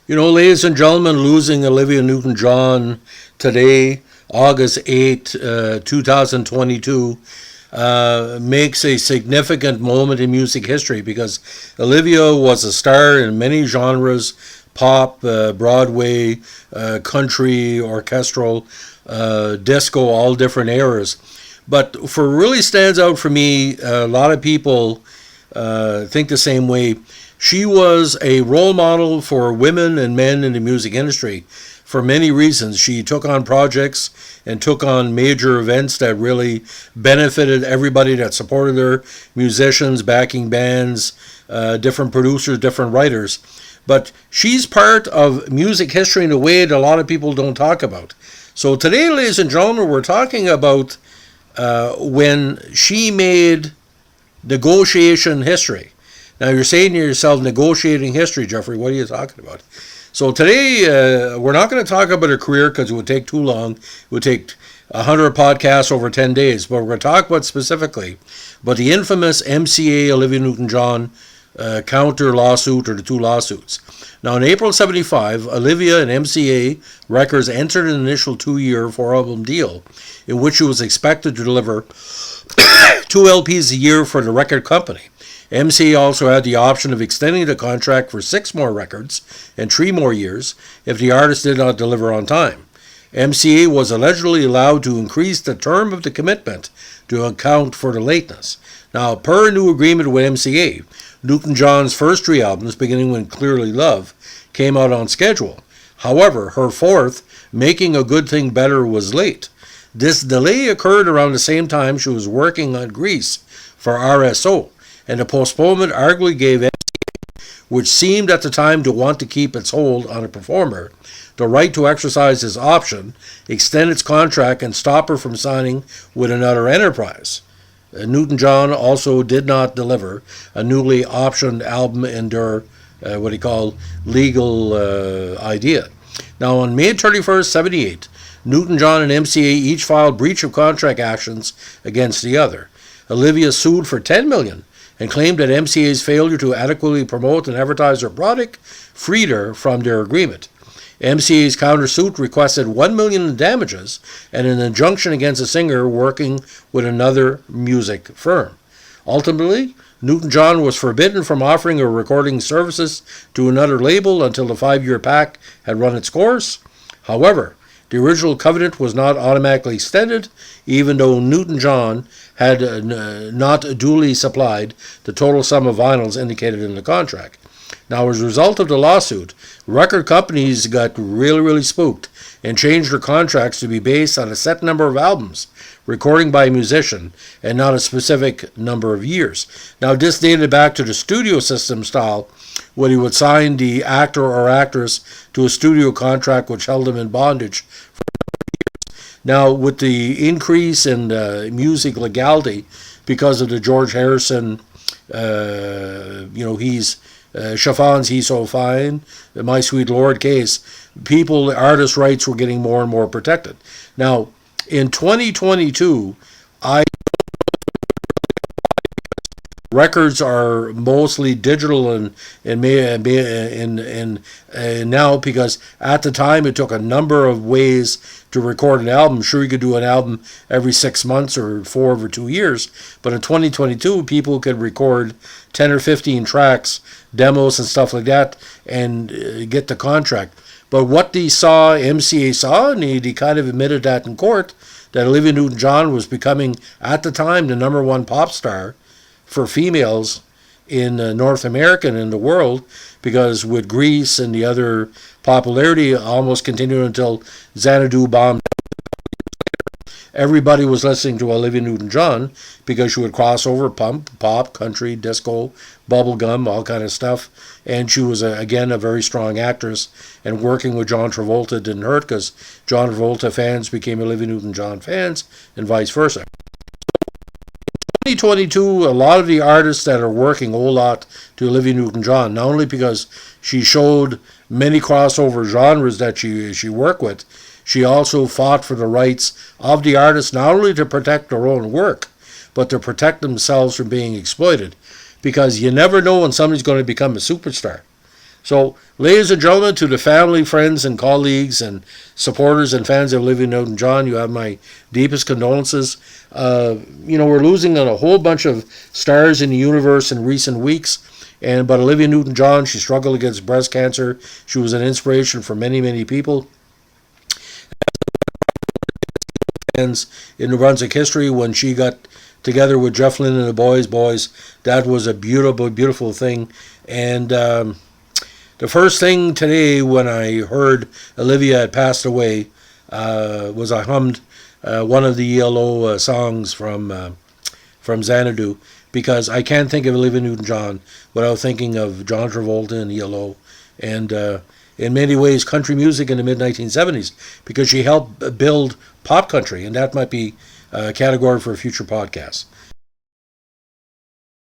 Ladies and gentlemen, losing Olivia Newton-John today, August 8th, 2022, makes a significant moment in music history because Olivia was a star in many genres: pop, Broadway, country, orchestral, disco, all different eras. But for really stands out for me, a lot of people think the same way. She was a role model for women and men in the music industry for many reasons. She took on projects and took on major events that really benefited everybody that supported her: musicians, backing bands, different producers, different writers. But she's part of music history in a way that a lot of people don't talk about. So today, ladies and gentlemen, we're talking about when she made negotiation history. Now you're saying to yourself, negotiating history, Jeffrey, what are you talking about? So today, we're not going to talk about her career because it would take too long. It would take 100 podcasts over 10 days. But we're going to talk about specifically about the infamous MCA Olivia Newton-John counter lawsuit, or the two lawsuits. Now in April 75, Olivia and MCA Records entered an initial 2-year 4-album deal in which she was expected to deliver 2 LPs a year for the record company. MCA also had the option of extending the contract for 6 more records and 3 more years if the artist did not deliver on time. MCA was allegedly allowed to increase the term of the commitment to account for the lateness. Now, per a new agreement with MCA, Newton-John's first 3 albums, beginning with Clearly Love, came out on schedule. However, her fourth, Making a Good Thing Better, was late. This delay occurred around the same time she was working on Grease for RSO, and the postponement arguably gave MCA, which seemed at the time to want to keep its hold on a performer, the right to exercise his option, extend its contract, and stop her from signing with another enterprise. Newton-John also did not deliver a newly optioned album in their what he called legal idea. Now on May 31st, 78, Newton-John and MCA each filed breach of contract actions against the other. Olivia sued for $10 million and claimed that MCA's failure to adequately promote and advertise her product freed her from their agreement. MCA's countersuit requested $1 million in damages and an injunction against the singer working with another music firm. Ultimately, Newton-John was forbidden from offering her recording services to another label until the 5-year pact had run its course. However, the original covenant was not automatically extended, even though Newton-John had not duly supplied the total sum of vinyls indicated in the contract. Now, as a result of the lawsuit, record companies got really spooked and changed their contracts to be based on a set number of albums, recording by a musician, and not a specific number of years. Now, this dated back to the studio system style, when he would sign the actor or actress to a studio contract which held them in bondage. Now, with the increase in music legality because of the George Harrison, he's Chiffon's He's So Fine, the My Sweet Lord case, artist rights were getting more and more protected. Now, in 2022, records are mostly digital and now, because at the time it took a number of ways to record an album. Sure, you could do an album every 6 months or 4 over 2 years, but in 2022 people could record 10 or 15 tracks, demos and stuff like that, and get the contract. But what MCA saw, and he kind of admitted that in court, that Olivia Newton-John was becoming at the time the number 1 pop star for females in North America and in the world, because with Grease and the other popularity almost continued until Xanadu bombed. Everybody was listening to Olivia Newton-John because she would cross over pop, country, disco, bubblegum, all kind of stuff. And she was, again, a very strong actress. And working with John Travolta didn't hurt because John Travolta fans became Olivia Newton-John fans and vice versa. 2022, a lot of the artists that are working owe a lot to Olivia Newton-John, not only because she showed many crossover genres that she worked with, she also fought for the rights of the artists not only to protect their own work, but to protect themselves from being exploited. Because you never know when somebody's going to become a superstar. So, ladies and gentlemen, to the family, friends, and colleagues, and supporters and fans of Olivia Newton-John, you have my deepest condolences. We're losing a whole bunch of stars in the universe in recent weeks. But Olivia Newton-John, she struggled against breast cancer. She was an inspiration for many, many people. And in New Brunswick history, when she got together with Jeff Lynne and the Boys, that was a beautiful, beautiful thing. And the first thing today when I heard Olivia had passed away was I hummed one of the ELO songs from Xanadu, because I can't think of Olivia Newton-John without thinking of John Travolta and ELO, and in many ways country music in the mid-1970s, because she helped build pop country, and that might be a category for a future podcast.